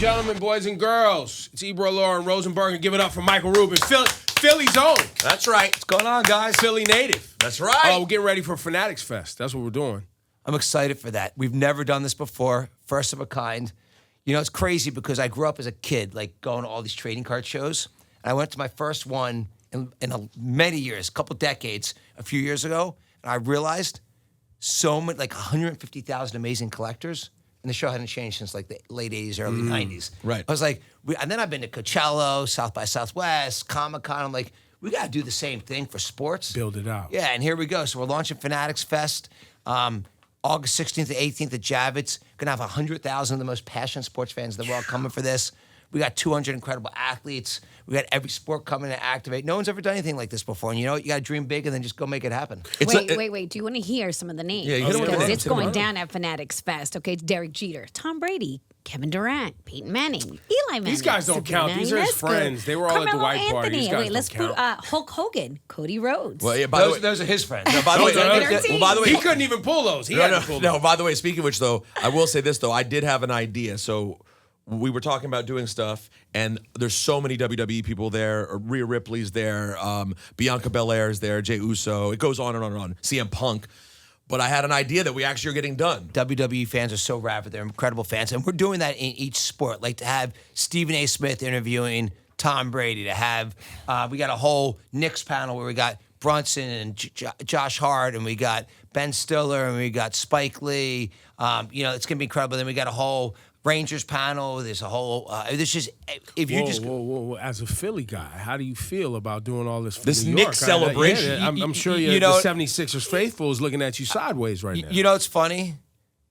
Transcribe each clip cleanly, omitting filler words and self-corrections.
gentlemen, boys and girls, it's Ebro, Lauren Rosenberg, and give it up for Michael Rubin, Philly's own. That's right. What's going on, guys? Philly native. That's right. We're getting ready for FanaticsFest. That's what we're doing. I'm excited for that. We've never done this before. First of a kind. You know, it's crazy because I grew up as a kid, like going to all these trading card shows. And I went to my first one in many years, a couple decades, a few years ago. And I realized so many, like 150,000 amazing collectors. And the show hadn't changed since like the late 80s, early 90s. Right. I was like, and then I've been to Coachella, South by Southwest, Comic-Con. I'm like, we got to do the same thing for sports. Build it out. Yeah, and here we go. So we're launching FanaticsFest. August 16th to 18th at Javits. Going to have 100,000 of the most passionate sports fans in the world coming for this. We got 200 incredible athletes. We got every sport coming to activate. No one's ever done anything like this before. And you know what? You got to dream big and then just go make it happen. Wait. Do you want to hear some of the names? Yeah, you gotta Because look at it's it. going down at Fanatics Fest. Okay, it's Derek Jeter, Tom Brady, Kevin Durant, Peyton Manning, Eli Manning. These guys don't count. These are his friends. They were all at the Carmelo white party. Anthony. These guys Let's don't put count. Hulk Hogan, Cody Rhodes. Well, yeah, by the way, Those are his friends. no, by the way, by the way, He couldn't even pull those. He had to pull those. no, by the way, speaking of which, though, I will say this, though. I did have an idea. So we were talking about doing stuff, and there's so many WWE people there. Rhea Ripley's there. Bianca Belair's there. Jey Uso. It goes on and on and on. CM Punk. But I had an idea that we actually are getting done. WWE fans are so rabid. They're incredible fans. And we're doing that in each sport. Like to have Stephen A. Smith interviewing Tom Brady, to have, we got a whole Knicks panel where we got Brunson and Josh Hart, and we got Ben Stiller, and we got Spike Lee. You know, it's going to be incredible. Then we got a whole Rangers panel. There's a whole, there's just, if you just. Whoa. As a Philly guy, how do you feel about doing all this for This New Knicks York? celebration. I'm sure you the know- 76ers faithful is looking at you sideways right now. You know, it's funny.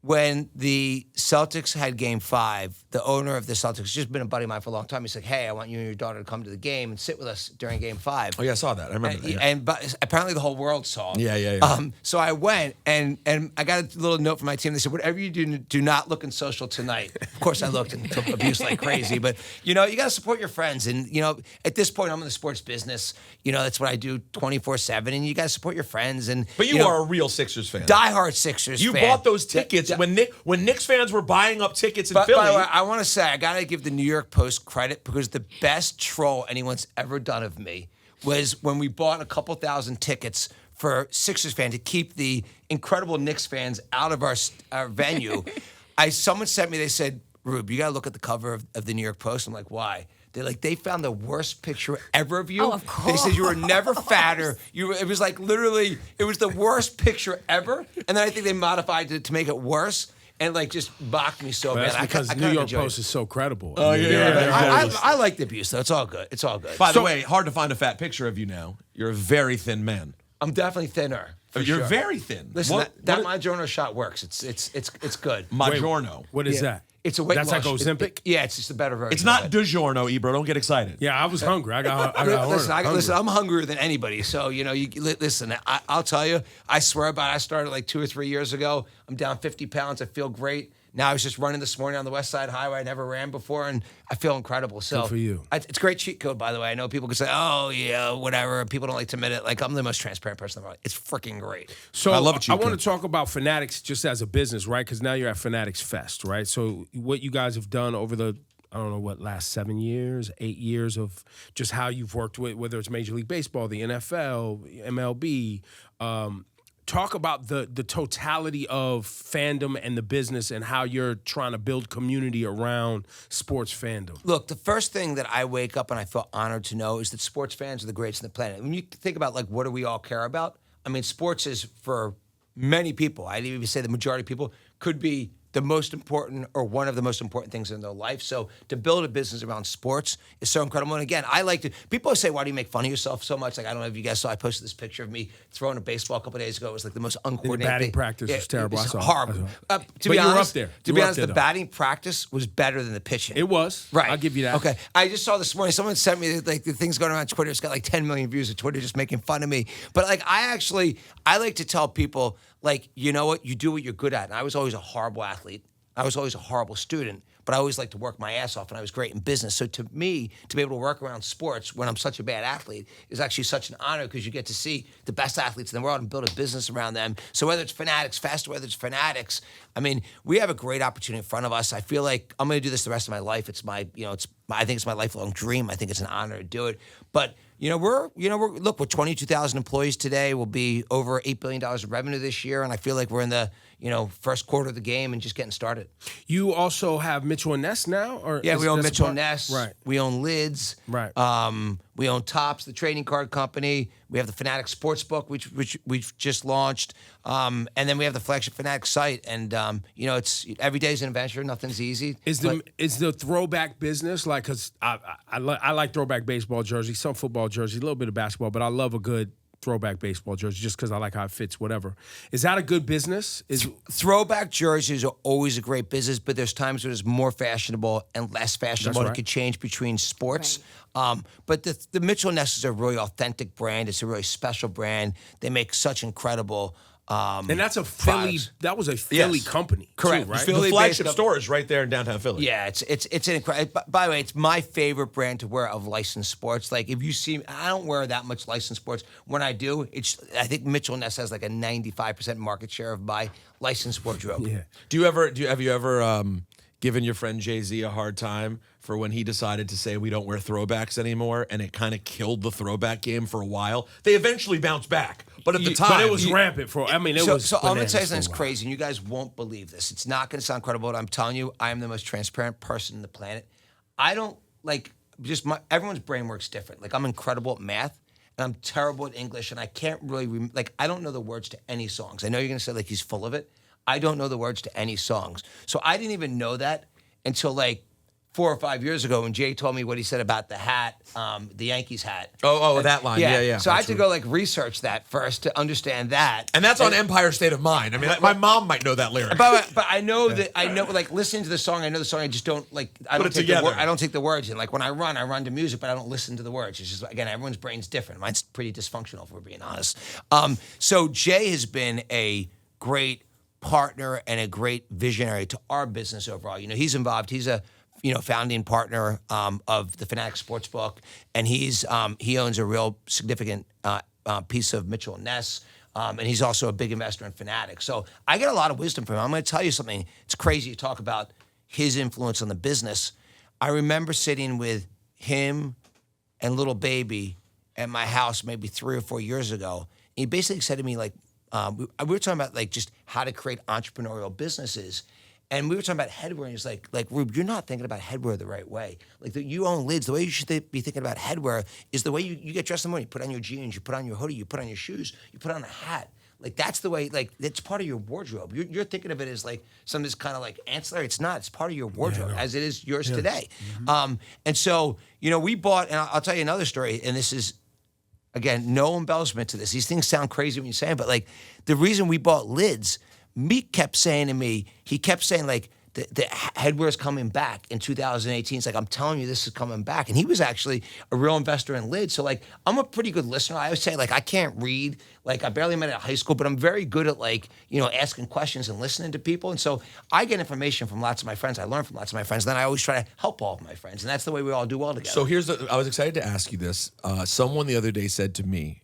When the Celtics had Game 5, the owner of the Celtics, just been a buddy of mine for a long time. He's like, "Hey, I want you and your daughter to come to the game and sit with us during Game 5." Oh, yeah, I saw that. I remember that. But apparently the whole world saw it. Yeah. So I went, and I got a little note from my team. They said, "Whatever you do not look in social tonight." Of course, I looked and took abuse like crazy. But, you know, you got to support your friends. And, you know, at this point, I'm in the sports business. You know, that's what I do 24/7. And you got to support your friends. And But you know, are a real Sixers fan. diehard Sixers You fan. bought those tickets when Knicks fans were buying up tickets in But Philly. by the way, I want to say I got to give the New York Post credit because the best troll anyone's ever done of me was when we bought a couple thousand tickets for Sixers fans to keep the incredible Knicks fans out of our venue. Someone sent me, they said, "Rube, you got to look at the cover of the New York Post." I'm like, "Why?" They're like, they found the worst picture ever of you. Oh, of They said you were never fatter. It was like literally, it was the worst picture ever. And then I think they modified it to make it worse. And like just mocked me so But bad. that's because I New kinda York enjoyed Post it. is so credible. Oh, yeah. I like the abuse though. It's all good. It's all good. By the way, hard to find a fat picture of you now. You're a very thin man. I'm definitely thinner. For You're sure. very thin. Listen, What- that what- Magiorno shot works. It's good. Maggiorno. What is that? It's a weight That's loss. like Ozempic? Yeah, it's just a better version. It's not of it. DiGiorno, Ebro. Don't get excited. Yeah, I was hungry. I got Listen, hungry. listen, I'm hungrier than anybody. So, you know, listen, I'll tell you, I swear about it. I started like 2 or 3 years ago. I'm down 50 pounds. I feel great. Now I was just running this morning on the West Side Highway. I never ran before, and I feel incredible. So Good for you. It's a great cheat code, by the way. I know people can say, "Oh, yeah, whatever." People don't like to admit it. Like, I'm the most transparent person in the world. It's freaking great. So I love it, I you want could. to talk about Fanatics just as a business, right? Because now you're at FanaticsFest, right? So what you guys have done over the, I don't know what, last 7 years, 8 years of just how you've worked with, whether it's Major League Baseball, the NFL, MLB. Talk about the totality of fandom and the business and how you're trying to build community around sports fandom. Look, the first thing that I wake up and I feel honored to know is that sports fans are the greatest on the planet. When you think about, like, what do we all care about? I mean, sports is, for many people, I'd even say the majority of people, could be the most important or one of the most important things in their life. So to build a business around sports is so incredible. And again, I like to, people say, "Why do you make fun of yourself so much?" Like, I don't know if you guys saw, I posted this picture of me throwing a baseball a couple of days ago. It was like the most uncoordinated batting thing. practice was terrible. It was I saw it. horrible. I saw To But be you were honest, up there. To You be were up honest, there, the though. batting practice was better than the pitching. It was. Right. I'll give you that. Okay. I just saw this morning, someone sent me like the things going around Twitter. It's got like 10 million views of Twitter just making fun of me. But like, I like to tell people, like, you know what? You do what you're good at. And I was always a horrible athlete. I was always a horrible student, but I always liked to work my ass off, and I was great in business. So to me, to be able to work around sports when I'm such a bad athlete is actually such an honor because you get to see the best athletes in the world and build a business around them. So whether it's FanaticsFest, whether it's Fanatics, I mean, we have a great opportunity in front of us. I feel like I'm going to do this the rest of my life. It's my, I think it's my lifelong dream. I think it's an honor to do it. But we're 22,000 employees today. We'll be over $8 billion of revenue this year, and I feel like we're in the first quarter of the game and just getting started. You also have Mitchell and Ness now, or we own Mitchell and Ness. Right. We own Lids. Right. We own Tops, the trading card company. We have the Fanatics Sportsbook, which we've just launched, and then we have the flagship Fanatics site. And it's every day's an adventure. Nothing's easy. Is the throwback business like? Because I like throwback baseball jerseys, some football jerseys, a little bit of basketball, but I love a good throwback baseball jersey just because I like how it fits. Whatever. Is that a good business? Throwback jerseys are always a great business, but there's times where it's more fashionable and less fashionable. It could change between sports. Right. But the Mitchell Ness is a really authentic brand. It's a really special brand. They make such incredible. And that's a Philly. products. That was a Philly company, correct? Too, right? The flagship store is right there in downtown Philly. Yeah, it's an incredible. By the way, it's my favorite brand to wear of licensed sports. Like if you see, I don't wear that much licensed sports. When I do, I think Mitchell Ness has like a 95% market share of my licensed wardrobe. Yeah. Have you ever given your friend Jay-Z a hard time for when he decided to say we don't wear throwbacks anymore, and it kind of killed the throwback game for a while? They eventually bounced back, but at the time, but it was rampant for. I mean, it was. So I'm gonna tell you bananas something that's for a while. crazy, and you guys won't believe this. It's not gonna sound credible, but I'm telling you, I am the most transparent person on the planet. I don't like everyone's brain works different. Like I'm incredible at math, and I'm terrible at English, and I can't really I don't know the words to any songs. I know you're gonna say like he's full of it. I don't know the words to any songs, so I didn't even know that until like 4 or 5 years ago when Jay told me what he said about the hat, the Yankees hat. That line. Yeah. So I had to go like research that first to understand that. And that's on Empire State of Mind. I mean, my mom might know that lyric. But I know like listening to the song, I know the song. I just don't like. I don't take I don't take the words in. Like when I run to music, but I don't listen to the words. It's just again, everyone's brain's different. Mine's pretty dysfunctional, if we're being honest. So Jay has been a great partner and a great visionary to our business overall. He's involved. He's a founding partner of the Fanatics Sportsbook, and he owns a real significant piece of Mitchell and Ness, and he's also a big investor in Fanatics. So I get a lot of wisdom from him. I'm going to tell you something. It's crazy to talk about his influence on the business. I remember sitting with him and little baby at my house maybe 3 or 4 years ago. He basically said to me like, we were talking about like just how to create entrepreneurial businesses. And we were talking about headwear, and he's like, Rube, you're not thinking about headwear the right way. Like, you own Lids. The way you should be thinking about headwear is the way you get dressed in the morning. You put on your jeans, you put on your hoodie, you put on your shoes, you put on a hat. Like, that's the way, like, it's part of your wardrobe. You're thinking of it as, like, something that's kind of, like, ancillary. It's not. It's part of your wardrobe, as it is yours today. Mm-hmm. And so, we bought, and I'll tell you another story, and this is, again, no embellishment to this. These things sound crazy when you say them, but, like, the reason we bought Lids, Meek kept saying to me, like, the headwear is coming back in 2018. It's like, I'm telling you, this is coming back. And he was actually a real investor in Lids. So, like, I'm a pretty good listener. I always say, like, I can't read. Like, I barely met at high school, but I'm very good at, like, asking questions and listening to people. And so I get information from lots of my friends. I learn from lots of my friends. And then I always try to help all of my friends. And that's the way we all do well together. So I was excited to ask you this. Someone the other day said to me,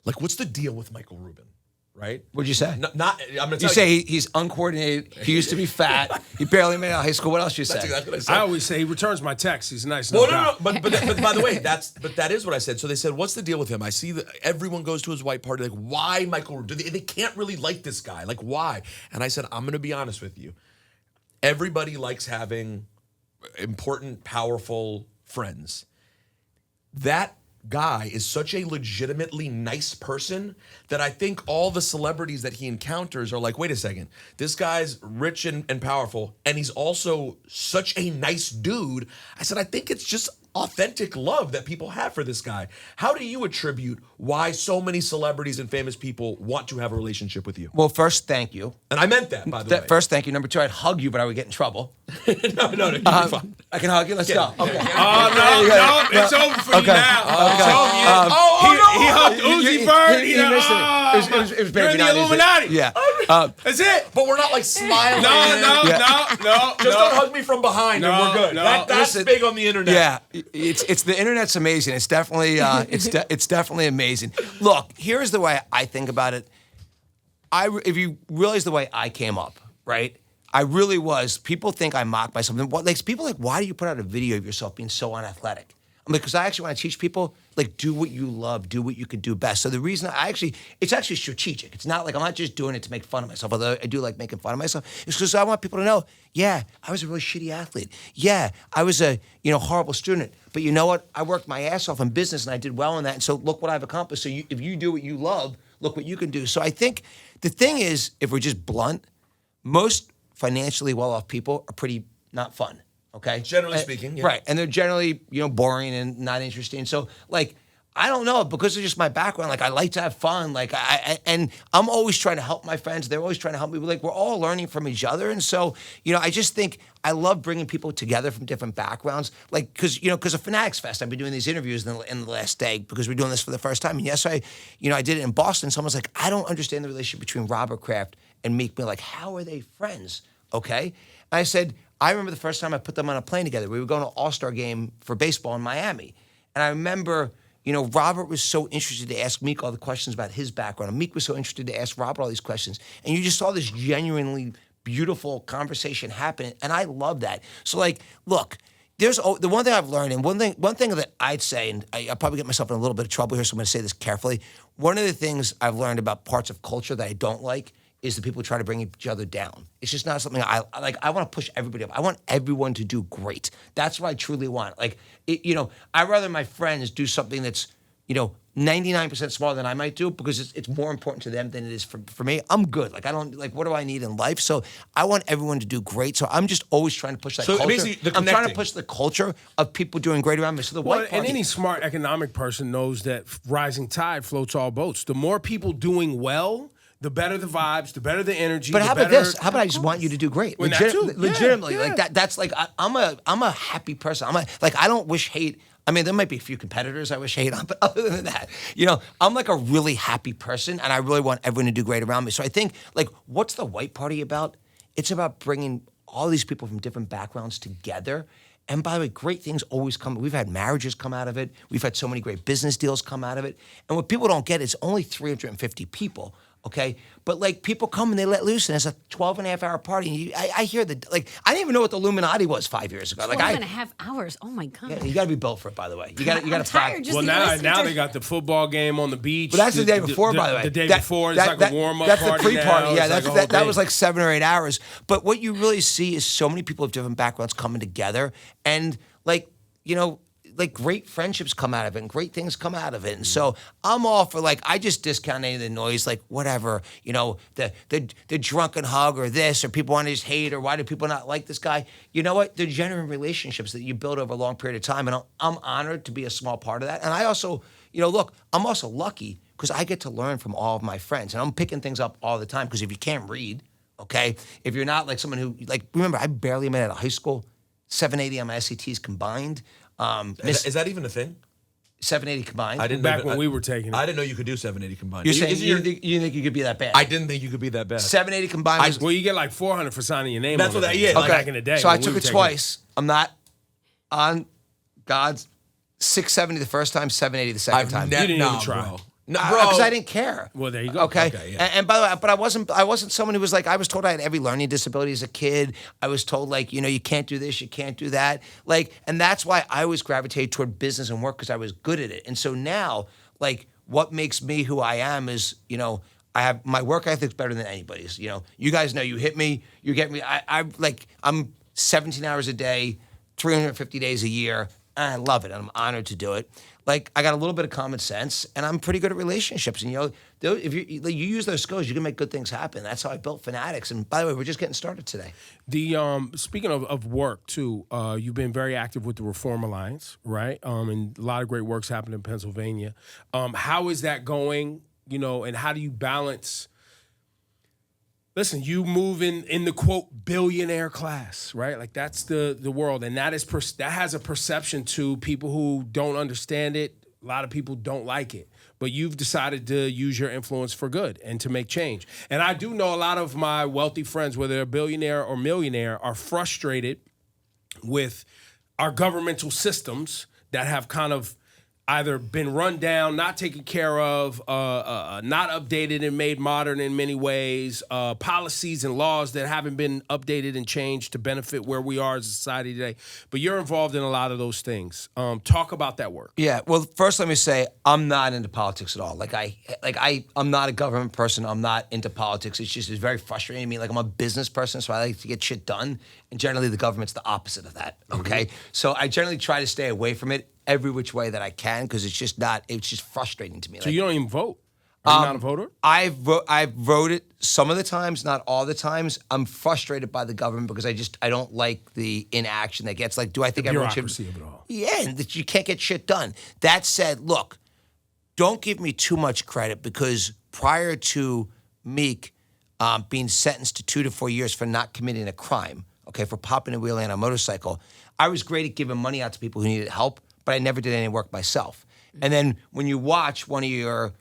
like, what's the deal with Michael Rubin? Right? What'd you say? I'm going to tell you. Say he's uncoordinated. He used to be fat. He barely made it out of high school. What else you say? That's exactly what I said. I always say he returns my texts. He's a nice. Well, no. But by the way, that is what I said. So they said, what's the deal with him? I see that everyone goes to his white party. Like, why Michael? They can't really like this guy. Like, why? And I said, I'm going to be honest with you. Everybody likes having important, powerful friends. That guy is such a legitimately nice person that I think all the celebrities that he encounters are like, wait a second, this guy's rich and powerful, and he's also such a nice dude. I said, I think it's just authentic love that people have for this guy. How do you attribute why so many celebrities and famous people want to have a relationship with you? Well, first, thank you. And I meant that, by the way. First, thank you. Number two, I'd hug you, but I would get in trouble. no, you're fine. I can hug you. Let's go. Okay. No, it's over for you now. It's over. He hugged Uzi Vert. He missed it. It was You're in the Illuminati. Yeah. That's it. But we're not like smiling. No. Just don't hug me from behind and we're good. No. That's big on the internet. Yeah, it's the internet's amazing. It's definitely it's definitely amazing. Look, here's the way I think about it. If you realize the way I came up, right? I really was. People think I mock myself. People are like, why do you put out a video of yourself being so unathletic? I'm like, because I actually want to teach people, like, do what you love, do what you can do best. So the reason it's actually strategic. It's not like I'm not just doing it to make fun of myself, although I do like making fun of myself. It's because I want people to know, yeah, I was a really shitty athlete. Yeah, I was a horrible student. But you know what? I worked my ass off in business and I did well in that. And so look what I've accomplished. So if you do what you love, look what you can do. So I think the thing is, if we're just blunt, most financially well-off people are pretty not fun. Okay. Generally speaking, yeah. Right. And they're generally, boring and not interesting. So, like, I don't know, because of just my background, like, I like to have fun. Like, and I'm always trying to help my friends. They're always trying to help me. Like, we're all learning from each other. And so, I just think I love bringing people together from different backgrounds. Like, because of FanaticsFest, I've been doing these interviews in the last day because we're doing this for the first time. And yes, I did it in Boston. Someone's like, I don't understand the relationship between Robert Kraft and Meek Mill. Like, how are they friends? Okay. And I said, I remember the first time I put them on a plane together. We were going to an All-Star game for baseball in Miami. And I remember, Robert was so interested to ask Meek all the questions about his background. And Meek was so interested to ask Robert all these questions. And you just saw this genuinely beautiful conversation happen. And I love that. So, like, look, there's the one thing I've learned, and one thing that I'd say, and I'll probably get myself in a little bit of trouble here, so I'm going to say this carefully. One of the things I've learned about parts of culture that I don't like is the people who try to bring each other down. It's just not something I like. I want to push everybody up. I want everyone to do great. That's what I truly want. Like, I'd rather my friends do something that's, 99% smaller than I might do because it's more important to them than it is for me. I'm good. Like, I don't, like, what do I need in life? So I want everyone to do great. So I'm just always trying to push that culture. I'm trying to push the culture of people doing great around me. So the white party. And any smart economic person knows that rising tide floats all boats. The more people doing well, the better the vibes, the better the energy. But how about this? How about I just want you to do great? Well, legitimately, yeah. like that. That's like I'm a happy person. I don't wish hate. I mean, there might be a few competitors I wish hate on, but other than that, I'm like a really happy person, and I really want everyone to do great around me. So I think, like, what's the white party about? It's about bringing all these people from different backgrounds together. And by the way, great things always come. We've had marriages come out of it. We've had so many great business deals come out of it. And what people don't get is only 350 people. Okay, but like people come and they let loose, and it's a 12.5-hour party. And I hear I didn't even know what the Illuminati was 5 years ago. 12.5 hours. Oh my god! Yeah, you got to be built for it, by the way. You got to practice. Well, now they got the football game on the beach. But that's the day before, by the way. The day before, it's like a warm up. That's party the pre-party. now. Yeah, that was day. like 7 or 8 hours. But what you really see is so many people of different backgrounds coming together, and like great friendships come out of it and great things come out of it. And so I'm all for, like, I just discount any of the noise, like whatever, the drunken hug or this, or people want to just hate, or why do people not like this guy? You know what? They're genuine relationships that you build over a long period of time. And I'm honored to be a small part of that. And I also, look, I'm also lucky because I get to learn from all of my friends. And I'm picking things up all the time because if you can't read, okay, if you're not like someone who, like, remember, I barely made it out of high school, 780 on my SATs combined. Is that even a thing? 780 combined. I didn't Back when we were taking it. I didn't know you could do 780 combined. You're saying you didn't think you could be that bad? I didn't think you could be that bad. 780 combined was... Well, you get like 400 for signing your name. That's on what it. yeah. Like okay. back in the day. So I when we took were it taking twice. I'm not on God's 670 the first time, 780 the second time. You didn't even try. Bro. No, because I didn't care. Well, there you go. Okay, yeah. and by the way, but I wasn't someone who was like, I was told I had every learning disability as a kid. I was told, like, you can't do this, you can't do that. Like, and that's why I always gravitated toward business and work because I was good at it. And so now, like, what makes me who I am is, I have my work ethic's better than anybody's. You guys know, you hit me, you get me. I'm 17 hours a day, 350 days a year. and I love it, and I'm honored to do it. Like, I got a little bit of common sense, and I'm pretty good at relationships. And, if you use those skills, you can make good things happen. That's how I built Fanatics. And by the way, we're just getting started today. Speaking of work too, you've been very active with the Reform Alliance, right? And a lot of great work's happened in Pennsylvania. How is that going? And how do you balance? Listen, you move in the quote billionaire class, right? Like that's the world, and that has a perception to people who don't understand it. A lot of people don't like it, but you've decided to use your influence for good and to make change. And I do know a lot of my wealthy friends, whether they're billionaire or millionaire, are frustrated with our governmental systems that have kind of either been run down, not taken care of, not updated and made modern in many ways, policies and laws that haven't been updated and changed to benefit where we are as a society today. But you're involved in a lot of those things. Talk about that work. Yeah. Well, first let me say I'm not into politics at all. I'm not a government person. I'm not into politics. It's very frustrating to me. Like, I'm a business person, so I like to get shit done. And generally the government's the opposite of that. Okay. Mm-hmm. So I generally try to stay away from it every which way that I can, because it's just frustrating to me. So you don't even vote? Are you not a voter? I've voted some of the times, not all the times. I'm frustrated by the government because I don't like the inaction that gets. Like, do I think everyone should? The bureaucracy of it all. Yeah, and that you can't get shit done. That said, look, don't give me too much credit, because prior to Meek being sentenced to 2 to 4 years for not committing a crime, okay, for popping and wheeling on a motorcycle, I was great at giving money out to people who needed help, but I never did any work myself. And then when you watch one of your,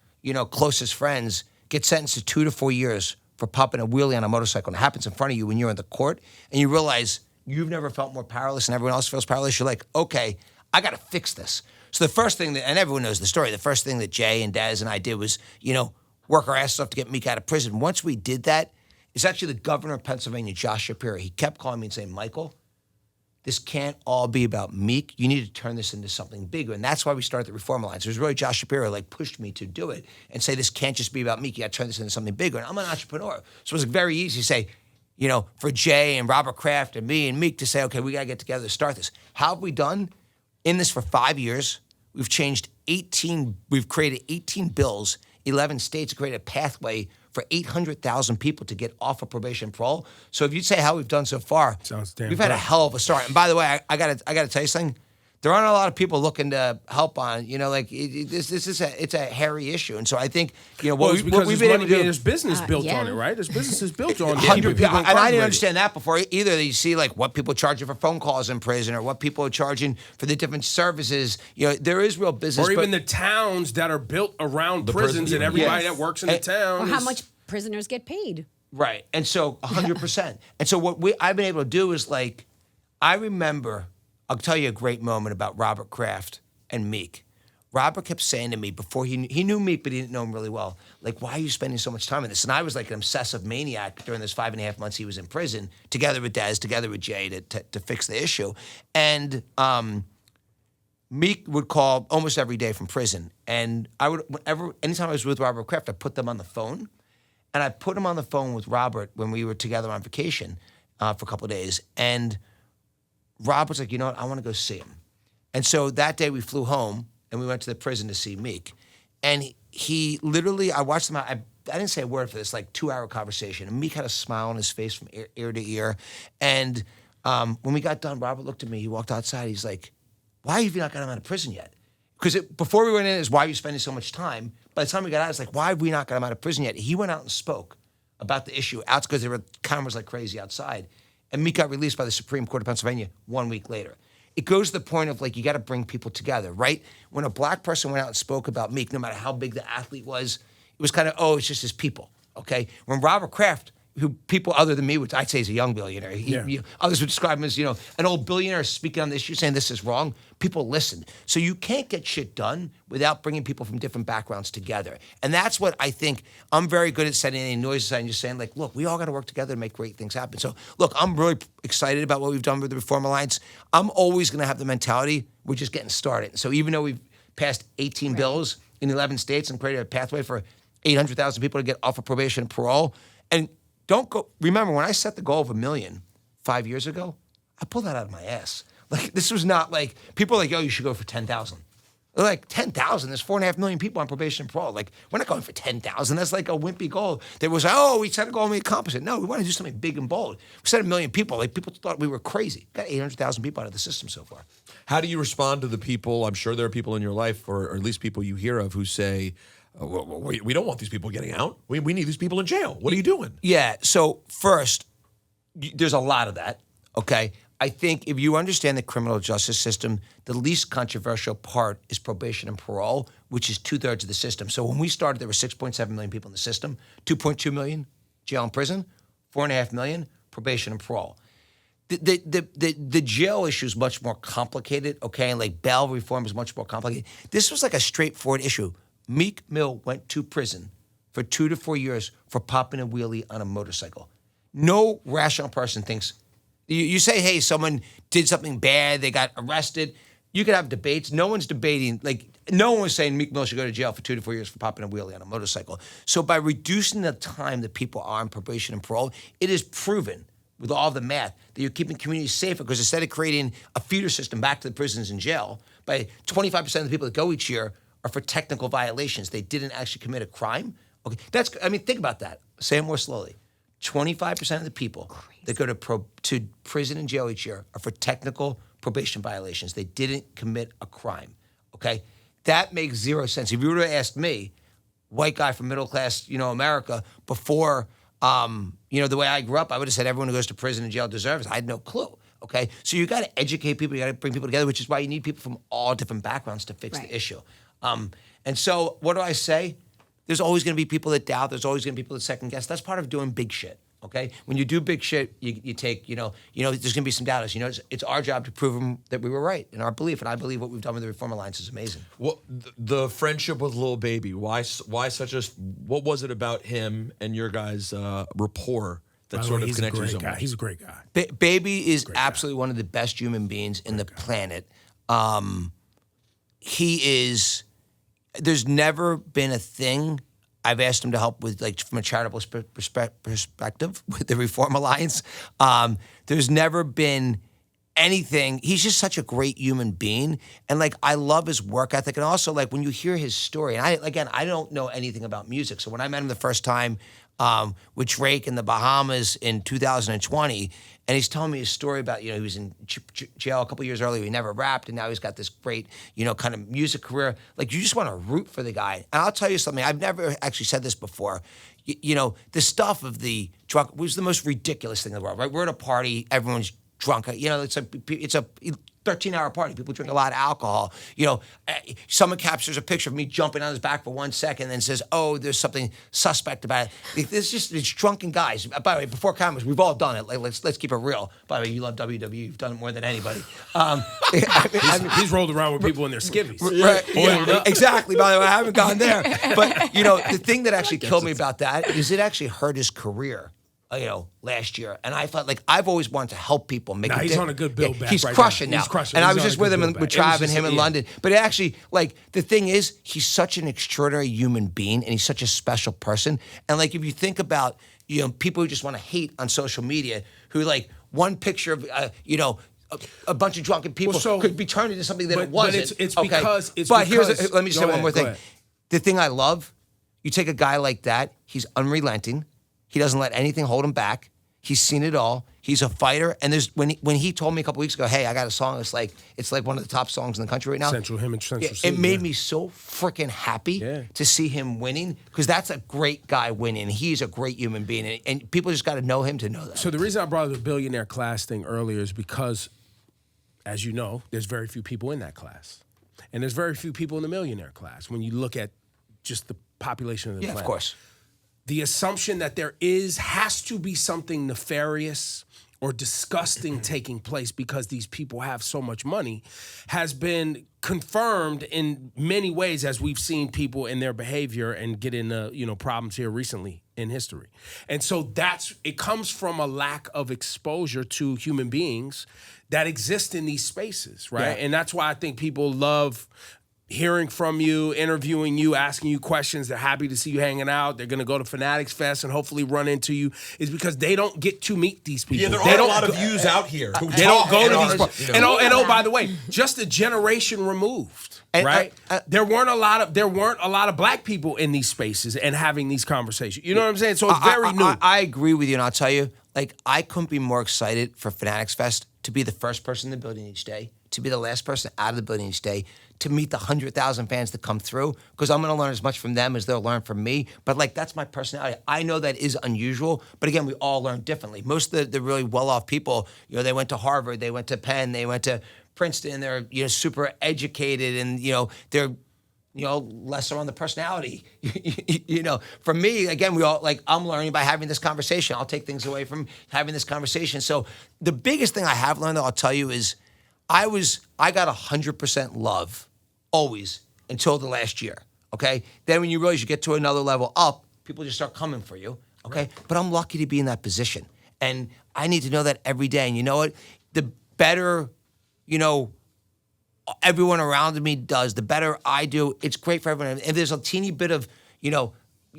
closest friends get sentenced to 2 to 4 years for popping a wheelie on a motorcycle, and it happens in front of you when you're in the court, and you realize you've never felt more powerless and everyone else feels powerless, you're like, okay, I got to fix this. So the first thing and everyone knows the story, the first thing that Jay and Daz and I did was, work our asses off to get Meek out of prison. Once we did that, it's actually the governor of Pennsylvania, Josh Shapiro. He kept calling me and saying, Michael, this can't all be about Meek. You need to turn this into something bigger. And that's why we started the Reform Alliance. It was really Josh Shapiro pushed me to do it and say, this can't just be about Meek. You got to turn this into something bigger. And I'm an entrepreneur. So it was very easy to say, for Jay and Robert Kraft and me and Meek to say, okay, we got to get together to start this. How have we done? In this for 5 years, we've created 18 bills, 11 states, created a pathway for 800,000 people to get off of probation and parole. So if you'd say how we've done so far, we've had a hell of a start. And by the way, I gotta tell you something. There aren't a lot of people looking to help on, it's a hairy issue. And so I think, what we've been able to do. There's business built on it, right? There's businesses built on it. 100%. And I didn't understand that before either. You see what people are charging for phone calls in prison, or what people are charging for the different services. There is real business. Or even the towns that are built around prisons and everybody that works in the town. Or how much prisoners get paid. Right. And so 100%. And so what I've been able to do is I remember, I'll tell you a great moment about Robert Kraft and Meek. Robert kept saying to me before he knew Meek, but he didn't know him really well, why are you spending so much time on this? And I was like an obsessive maniac during those 5.5 months he was in prison, together with Daz, together with Jay, to fix the issue. And Meek would call almost every day from prison. And anytime I was with Robert Kraft, I put them on the phone. And I put him on the phone with Robert when we were together on vacation for a couple of days. And Robert's like, you know what? I want to go see him. And so that day we flew home and we went to the prison to see Meek. And he literally, I watched him. I didn't say a word for this 2-hour conversation. And Meek had a smile on his face from ear to ear. And when we got done, Robert looked at me. He walked outside. He's like, why have you not got him out of prison yet? Because before we went in, it was why are you spending so much time? By the time we got out, it's why have we not got him out of prison yet? He went out and spoke about the issue out because there were cameras like crazy outside. And Meek got released by the Supreme Court of Pennsylvania 1 week later. It goes to the point of you got to bring people together, right? When a black person went out and spoke about Meek, no matter how big the athlete was, it was kind of, it's just his people, okay? When Robert Kraft, who people other than me, which I'd say is a young billionaire, others would describe him as, an old billionaire speaking on the issue, saying this is wrong, people listen. So you can't get shit done without bringing people from different backgrounds together. And that's what I think I'm very good at setting any noise aside and just saying, look, we all got to work together to make great things happen. So, look, I'm really excited about what we've done with the Reform Alliance. I'm always going to have the mentality, we're just getting started. So even though we've passed 18 bills in 11 states and created a pathway for 800,000 people to get off of probation and parole, and remember, when I set the goal of 1 million 5 years ago, I pulled that out of my ass. Like, this was not like, people are like, yo, you should go for 10,000. They're like, 10,000? There's 4.5 million people on probation and parole. Like, we're not going for 10,000. That's like a wimpy goal. There was, we set a goal and we accomplished it. No, we want to do something big and bold. We set 1 million people. Like, people thought we were crazy. Got 800,000 people out of the system so far. How do you respond to the people? I'm sure there are people in your life, or at least people you hear of, who say, we don't want these people getting out. We need these people in jail. What are you doing? Yeah. So first, there's a lot of that. Okay. I think if you understand the criminal justice system, the least controversial part is probation and parole, which is 2/3 of the system. So when we started, there were 6.7 million people in the system, 2.2 million jail and prison, 4.5 million probation and parole. The jail issue is much more complicated, okay? And like bail reform is much more complicated. This was like a straightforward issue. Meek Mill went to prison for 2 to 4 years for popping a wheelie on a motorcycle. No rational person thinks, you say, hey, someone did something bad, they got arrested. You could have debates. No one's debating. Like, no one was saying Meek Mill should go to jail for 2 to 4 years for popping a wheelie on a motorcycle. So by reducing the time that people are on probation and parole, it is proven with all the math that you're keeping communities safer, because instead of creating a feeder system back to the prisons and jail, by 25% of the people that go each year are for technical violations. They didn't actually commit a crime. Okay, think about that. Say it more slowly. 25% of the people that go to prison and jail each year are for technical probation violations. They didn't commit a crime, okay? That makes zero sense. If you were to ask me, white guy from middle class, America, before, the way I grew up, I would have said everyone who goes to prison and jail deserves it. I had no clue, okay? So you got to educate people. You got to bring people together, which is why you need people from all different backgrounds to fix the issue. And so what do I say? There's always going to be people that doubt. There's always going to be people that second guess. That's part of doing big shit, okay? When you do big shit, you take, there's going to be some doubters. It's our job to prove them that we were right in our belief. And I believe what we've done with the Reform Alliance is amazing. Well, the friendship with Lil Baby, why such a, what was it about him and your guys' rapport that sort of connected you so much? He's a great guy. Baby is absolutely one of the best human beings in the planet. There's never been a thing I've asked him to help with, like, from a charitable perspective with the Reform Alliance. There's never been anything. He's just such a great human being. And, like, I love his work ethic. And also, like, when you hear his story, and I don't know anything about music. So when I met him the first time with Drake in the Bahamas in 2020, and he's telling me his story about, he was in jail a couple years earlier. He never rapped, and now he's got this great, kind of music career. Like, you just want to root for the guy. And I'll tell you something. I've never actually said this before. The stuff of the drunk was the most ridiculous thing in the world, right? We're at a party, everyone's drunk. It's a 13-hour party. People drink a lot of alcohol. Someone captures a picture of me jumping on his back for 1 second and then says, oh, there's something suspect about it. It's drunken guys. By the way, before cameras, we've all done it. Like, let's keep it real. By the way, you love WWE. You've done it more than anybody. He's rolled around with people in their skivvies. Right. Yeah, exactly. By the way, I haven't gone there. But, the thing that actually killed me about that is it actually hurt his career. Last year. And I felt like I've always wanted to help people make he's on a good build back. He's right crushing now. now. He's crushing. And He's I was just with him with Trav and him in London. But it actually, like, the thing is, he's such an extraordinary human being and he's such a special person. And, like, if you think about, people who just want to hate on social media, who, like, one picture of, a bunch of drunken people could be turned into something that it wasn't. But it's because... Let me say one more thing. The thing I love, you take a guy like that, he's unrelenting. He doesn't let anything hold him back. He's seen it all. He's a fighter. And when he told me a couple weeks ago, hey, I got a song, it's like one of the top songs in the country right now. Central City. It made me so freaking happy to see him winning, because that's a great guy winning. He's a great human being. And people just got to know him to know that. So the reason I brought up the billionaire class thing earlier is because, as you know, there's very few people in that class. And there's very few people in the millionaire class when you look at just the population of the planet. Yeah, of course. The assumption that there has to be something nefarious or disgusting taking place because these people have so much money has been confirmed in many ways, as we've seen people in their behavior and get into problems here recently in history. And so it comes from a lack of exposure to human beings that exist in these spaces, right? Yeah. And that's why I think people love hearing from you, interviewing you, asking you questions. They're happy to see you hanging out. They're going to go to Fanatics Fest and hopefully run into you is because they don't get to meet these people. Yeah, there they are a don't lot of yous out here who They don't go to these these. parties. And oh, by the way, just a generation removed, right? There weren't a lot of black people in these spaces and having these conversations. You know what I'm saying? So it's very new. I agree with you, and I'll tell you, like, I couldn't be more excited for Fanatics Fest to be the first person in the building each day, to be the last person out of the building each day, to meet the 100,000 fans that come through, because I'm going to learn as much from them as they'll learn from me. But, like, that's my personality. I know that is unusual, but again, we all learn differently. Most of the really well-off people, you know, they went to Harvard, they went to Penn, they went to Princeton, they're, you know, super educated, and, you know, they're, you know, lesser on the personality. You know, for me, again, we all, like, I'm learning by having this conversation. I'll take things away from having this conversation. So the biggest thing I have learned, though, I'll tell you, is I got 100% love always until the last year, okay? Then when you realize you get to another level up, people just start coming for you, okay? Right. But I'm lucky to be in that position. And I need to know that every day. And you know what? The better, you know, everyone around me does, the better I do. It's great for everyone. If there's a teeny bit of, you know,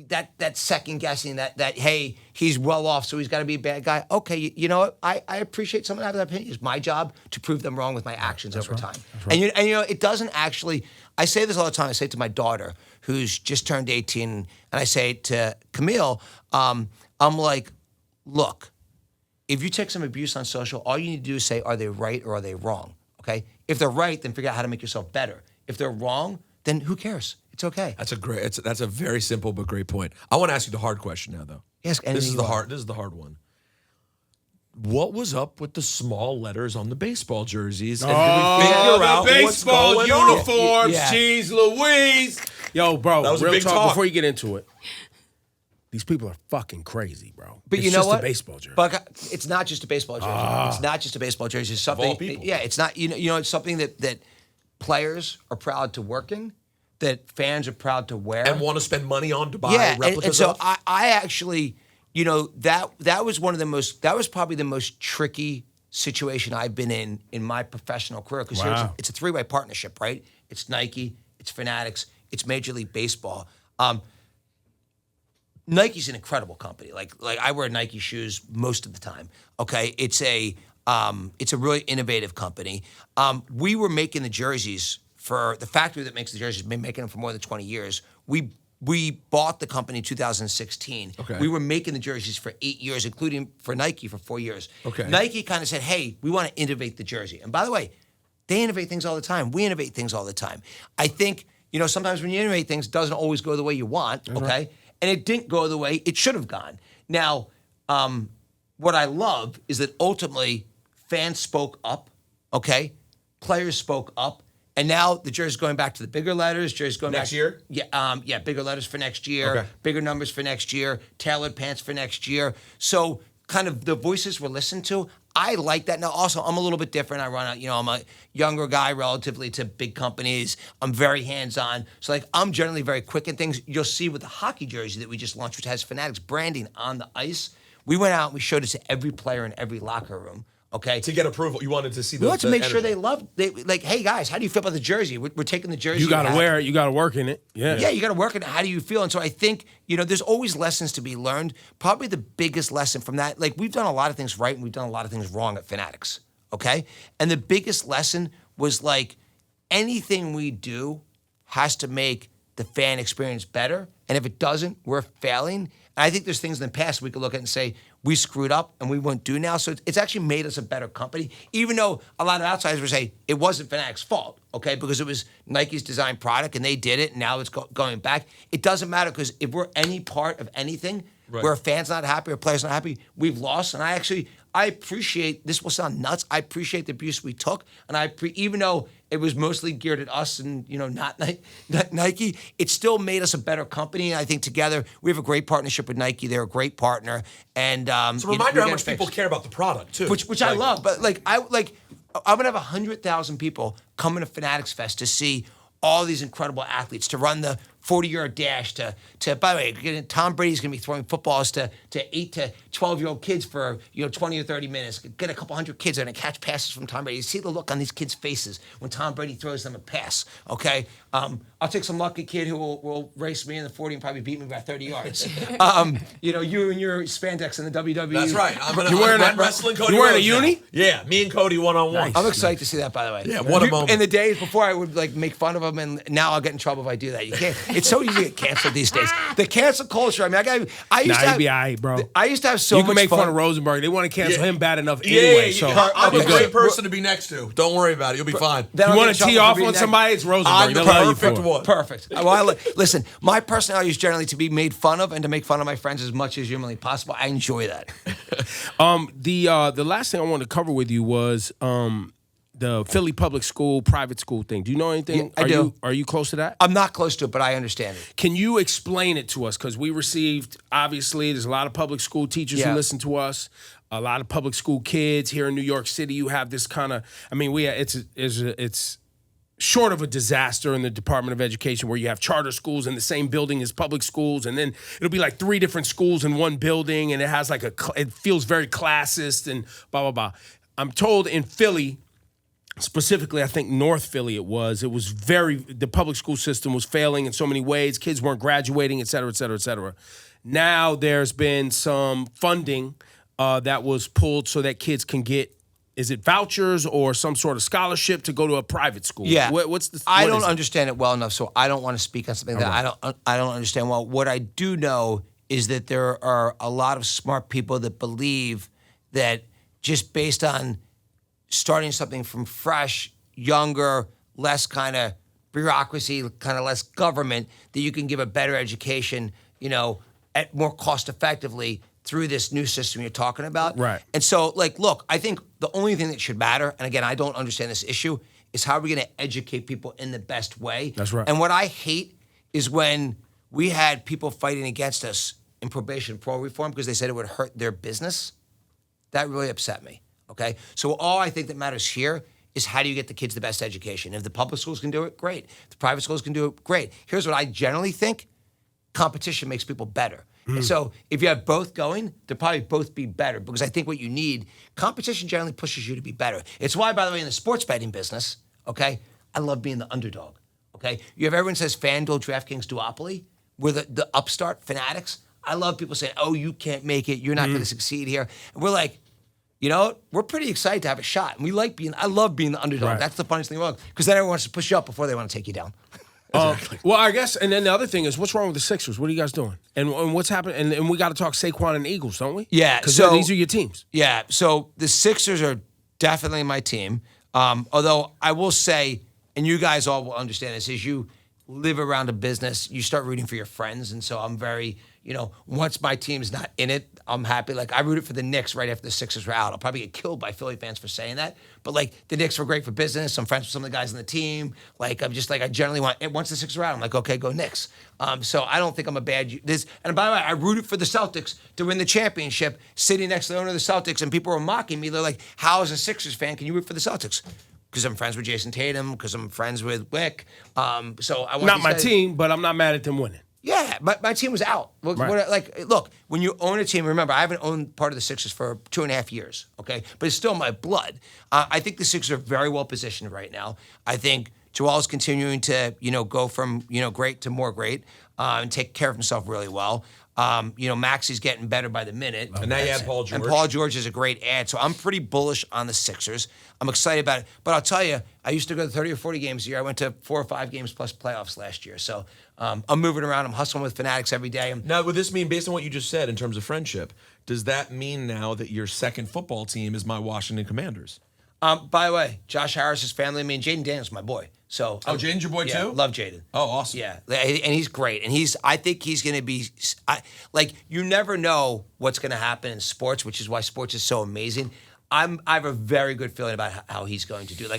that second guessing that hey, he's well off, so he's got to be a bad guy. Okay, you know what? I appreciate someone having that opinion. It's my job to prove them wrong with my actions over time. Right. And you know, it doesn't actually. I say this all the time. I say it to my daughter, who's just turned 18, and I say to Camille, I'm like, look, if you take some abuse on social, all you need to do is say, are they right or are they wrong? Okay? If they're right, then figure out how to make yourself better. If they're wrong, then who cares? It's okay. That's a very simple but great point. I want to ask you the hard question now, though. Ask anything This is the hard one. What was up with the small letters on the baseball jerseys? And did we figure out baseball what's going uniforms? Yeah. Jeez Louise. Yo, bro, That was a real big talk talk. before you get into it. These people are fucking crazy, bro. But it's you know just what? a baseball jersey. But it's not just a baseball jersey. It's not just a baseball jersey. It's something. all people. Yeah, it's not. You know, it's something that players are proud to work in, that fans are proud to wear, And want to spend money on to buy yeah, replicas and so of? I actually, you know, that was one of the most. That was probably the most tricky situation I've been in my professional career, because Wow. it's a three-way partnership, right? It's Nike, it's Fanatics, it's Major League Baseball. Nike's an incredible company. Like I wear Nike shoes most of the time. Okay, it's a really innovative company. We were making the jerseys for the factory that makes the jerseys. Been making them for more than 20 years. We bought the company in 2016. Okay. We were making the jerseys for 8 years, including for Nike for 4 years. Okay. Nike kind of said, "Hey, we want to innovate the jersey." And by the way, they innovate things all the time. We innovate things all the time. I think, you know, sometimes when you innovate things, it doesn't always go the way you want. Okay. And it didn't go the way it should have gone. Now, what I love is that ultimately fans spoke up, okay? Players spoke up, and now the jersey's going back to the bigger letters. Jersey's going Next back, year? Yeah, bigger letters for next year, Okay. bigger numbers for next year, tailored pants for next year. So kind of the voices were listened to. I like that. Now, also, I'm a little bit different. I run out, you know, I'm a younger guy relatively to big companies. I'm very hands-on. So, like, I'm generally very quick in things. You'll see with the hockey jersey that we just launched, which has Fanatics branding on the ice, we went out and we showed it to every player in every locker room. Okay. To get approval, you wanted to see We want to make sure energy. they love. Like, hey guys, how do you feel about the jersey? We're taking the jersey. you got to wear it. You got to work in it. Yeah. Yeah, you got to work it. How do you feel? And so I think, you know, there's always lessons to be learned. Probably the biggest lesson from that, like, we've done a lot of things right and we've done a lot of things wrong at Fanatics. Okay. And the biggest lesson was, like, anything we do has to make the fan experience better. And if it doesn't, we're failing. And I think there's things in the past we could look at and say, we screwed up and we won't do now. So it's actually made us a better company, even though a lot of outsiders would say it wasn't Fanatics' fault, okay? Because it was Nike's design product and they did it and now it's going back. It doesn't matter, because if we're any part of anything where a fan's not happy or a player's not happy, we've lost. And I appreciate, this will sound nuts, I appreciate the abuse we took. And even though it was mostly geared at us and, you know, not Nike, it still made us a better company. And I think together we have a great partnership with Nike. They're a great partner. And It's a reminder how much people care about the product, too. Which I love. But I'm gonna have 100,000 people coming to Fanatics Fest to see all these incredible athletes, to run the 40-yard dash, to by the way, Tom Brady's gonna be throwing footballs to 8 to 12-year-old kids for, you know, 20 or 30 minutes. Get a couple hundred kids that are gonna catch passes from Tom Brady. You see the look on these kids' faces when Tom Brady throws them a pass. Okay, I'll take some lucky kid who will race me in the 40 and probably beat me by 30 yards. You and your spandex in the WWE. That's right. You wearing I'm a wrestling Cody You wearing a Rhodes now. uni? Yeah, me and Cody one-on-one. Nice. I'm excited to see that, by the way. Yeah, what a moment. In the days before, I would like make fun of him, and now I'll get in trouble if I do that. You can't. It's so easy to get canceled these days. The cancel culture. I mean, I used to Nah, have, you be all right, bro. I used to have so You much can make fun fun of Rosenberg. They want to cancel him bad enough Yeah, anyway. yeah, So I'm a you're great good. person to be next to. Don't worry about it. You'll be fine. Then You I'll want get in to tee trouble for off being on that- somebody? It's Rosenberg. I'm the They'll love you perfect for it. one. Perfect. Well, listen, my personality is generally to be made fun of and to make fun of my friends as much as humanly possible. I enjoy that. The last thing I wanted to cover with you was the Philly public school, private school thing. Do you know anything? Yeah, I do. Are you close to that? I'm not close to it, but I understand it. Can you explain it to us? Because we received, obviously, there's a lot of public school teachers who Yeah. listen to us, a lot of public school kids here in New York City. You have this kind of, I mean, it's short of a disaster in the Department of Education where you have charter schools in the same building as public schools, and then it'll be like 3 different schools in one building, and it has like it feels very classist and blah, blah, blah. I'm told in Philly, specifically, I think North Philly the public school system was failing in so many ways. Kids weren't graduating, et cetera, et cetera, et cetera. Now there's been some funding that was pulled so that kids can get, is it vouchers or some sort of scholarship to go to a private school? Yeah. I don't is it? understand it well enough, so I don't want to speak on something that I don't understand well. What I do know is that there are a lot of smart people that believe that just based on starting something from fresh, younger, less kind of bureaucracy, kind of less government, that you can give a better education, at more cost effectively through this new system you're talking about. Right. And so, look, I think the only thing that should matter, and again, I don't understand this issue, is how are we going to educate people in the best way? That's right. And what I hate is when we had people fighting against us in probation and parole reform because they said it would hurt their business. That really upset me, okay? So all I think that matters here is how do you get the kids the best education? If the public schools can do it, great. If the private schools can do it, great. Here's what I generally think. Competition makes people better. And so if you have both going, they'll probably both be better because I think what you need, competition generally pushes you to be better. It's why, by the way, in the sports betting business, okay, I love being the underdog, okay? You have everyone says FanDuel, DraftKings, duopoly. We're the upstart Fanatics. I love people saying, oh, you can't make it. You're not going to succeed here. And we're like, you know what? We're pretty excited to have a shot. And I love being the underdog. Right. That's the funniest thing in the world because then everyone wants to push you up before they want to take you down. Well, I guess, and then the other thing is, what's wrong with the Sixers? What are you guys doing? And what's happening? And we got to talk Saquon and Eagles, don't we? Yeah, because so- these are your teams. Yeah, so the Sixers are definitely my team. Although I will say, and you guys all will understand this, is you live around a business, you start rooting for your friends. And so I'm very, once my team's not in it, I'm happy. Like I rooted for the Knicks right after the Sixers were out. I'll probably get killed by Philly fans for saying that. But the Knicks were great for business. I'm friends with some of the guys on the team. I generally want, once the Sixers are out, I'm like, okay, go Knicks. So I don't think I'm a bad, and by the way, I rooted for the Celtics to win the championship, sitting next to the owner of the Celtics, and people were mocking me. They're like, how as a Sixers fan can you root for the Celtics? Because I'm friends with Jason Tatum, because I'm friends with Wick. So I want Not these my guys- team, but I'm not mad at them winning. Yeah, my team was out. Right. Look, when you own a team, remember, I haven't owned part of the Sixers for 2.5 years, okay? But it's still my blood. I think the Sixers are very well positioned right now. I think Joel's continuing to, go from, great to more great and take care of himself really well. Maxey's getting better by the minute. And now you have Paul George. And Paul George is a great ad. So I'm pretty bullish on the Sixers. I'm excited about it. But I'll tell you, I used to go to 30 or 40 games a year. I went to 4 or 5 games plus playoffs last year. So I'm moving around. I'm hustling with Fanatics every day. Now, would this mean, based on what you just said in terms of friendship, does that mean now that your second football team is my Washington Commanders? By the way, Josh Harris's family, Jaden Daniels, my boy. So Jaden's your boy yeah, too? Love Jaden. Oh, awesome. Yeah, and he's great. And I think he's going to be, you never know what's going to happen in sports, which is why sports is so amazing. I have a very good feeling about how he's going to do.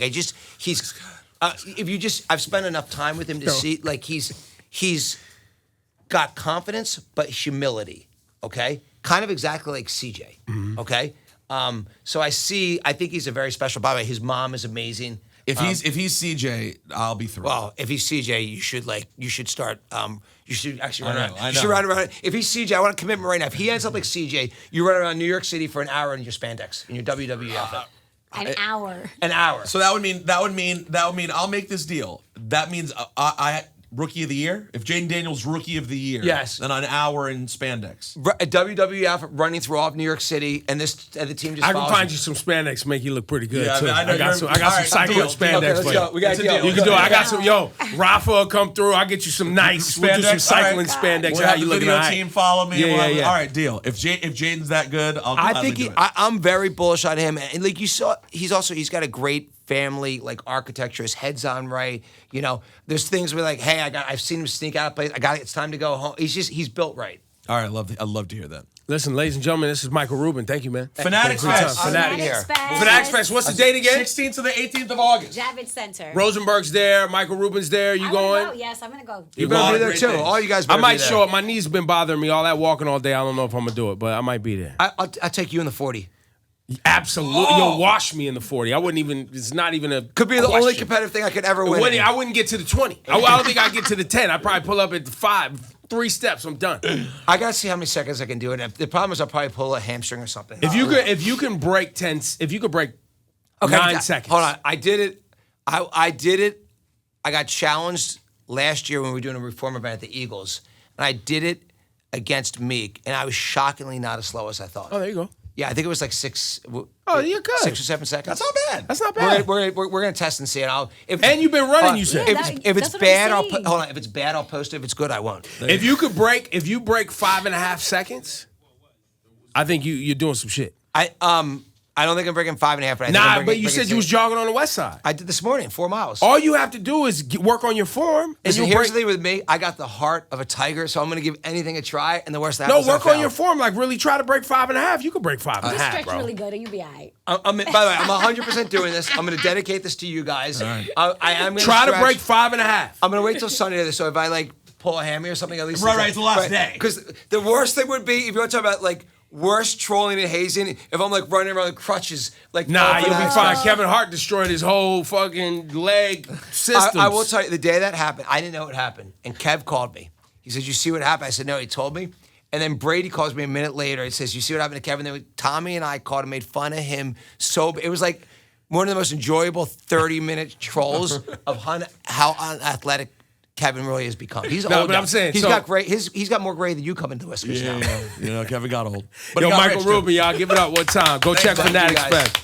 I've spent enough time with him to see, he's got confidence, but humility, okay? Kind of exactly like CJ, okay? So I think he's a very special, by the way, his mom is amazing. If he's CJ, I'll be thrilled. Well, if he's CJ, you should start. You should actually run around. I You should run around. If he's CJ, I want a commitment right now. If he ends up like CJ, you run around New York City for an hour in your spandex, in your WWE outfit. An hour. An hour. So that would mean I'll make this deal. That means I Rookie of the Year? If Jaden Daniels Rookie of the Year, yes, then an hour in spandex. A WWE outfit running through all of New York City, and the team just. I can find you some spandex, make you look pretty good too. I know I got some cycling spandex. Okay, let's go. We got a deal. You can do it. I got some. Yo, Rafa will come through. I'll get you some nice. We'll do some cycling spandex. We'll How have you the looking? video team follow me. Yeah. All right, deal. If Jaden's that good, I think I'm very bullish on him, and like you saw, he's got a great family, like architecture. His head's on right. You know, there's things where like, hey, I've seen him sneak out of place. It's time to go home. He's built right. All right, I'd love to hear that. Listen, ladies and gentlemen, this is Michael Rubin. Thank you, man. Fanatics Fest. Fanatics Fest. What's the date again? 16th to the 18th of August. Javits Center. Rosenberg's there. Michael Rubin's there. You going? Go. Yes, I'm gonna go. You're gonna be there too. Things. All you guys. I might be there. show up. My knees been bothering me. All that walking all day. I don't know if I'm gonna do it, but I might be there. I'll take you in the 40. Absolutely. You'll wash me in the 40. I wouldn't even, it's not even a Could be the question. only competitive thing I could ever win. I wouldn't get to the 20. I don't think I'd get to the 10. I'd probably pull up at the 5. 3 steps, I'm done. I gotta see how many seconds I can do it. And the problem is I'll probably pull a hamstring or something. If you can break 9 seconds. Hold on. I did it. I did it. I got challenged last year when we were doing a reform event at the Eagles. And I did it against Meek. And I was shockingly not as slow as I thought. Oh, there you go. Yeah, I think it was like 6. Oh, you're good. 6 or 7 seconds. That's not bad. That's not bad. We're gonna test and see. And you've been running, you said. If it's that's what bad, I'm I'll saying. hold on. If it's bad, I'll post it. If it's good, I won't. If you break 5.5 seconds, I think you're doing some shit. I don't think I'm breaking 5.5. But I think I'm but you said you was jogging on the west side. I did this morning, 4 miles. All you have to do is work on your form. And Listen, you'll here's break. the thing with me. I got the heart of a tiger, so I'm going to give anything a try. And the worst that No, happens, work I on your fail. form. Like really try to break 5.5. You can break 5.5, You stretch bro. really good, and you'll be all right. By the way, I'm 100% doing this. I'm going to dedicate this to you guys. I am going Try to break 5.5. I'm going to wait till Sunday. So if I like pull a hammy or something, at least Right, it's the last day. Because the worst thing would be if you want to talk about like worst trolling and hazing. If I'm like running around with crutches, like Nah, you'll be Fanatics fine. Fest. Kevin Hart destroyed his whole fucking leg system. I will tell you, the day that happened, I didn't know what happened. And Kev called me. He said, "You see what happened?" I said, "No." He told me. And then Brady calls me a minute later. He says, "You see what happened to Kevin?" Then Tommy and I called and made fun of him. It was like one of the most enjoyable 30-minute trolls of how unathletic Kevin really has become. He's No, old. but now. I'm saying, he's so- got great. He's got more gray than you coming to whiskers now. You know, Kevin got old. Yo, he got Michael rich, too. Rubin, y'all, give it up one time. Go check Thank you, Fanatics guys. Fest.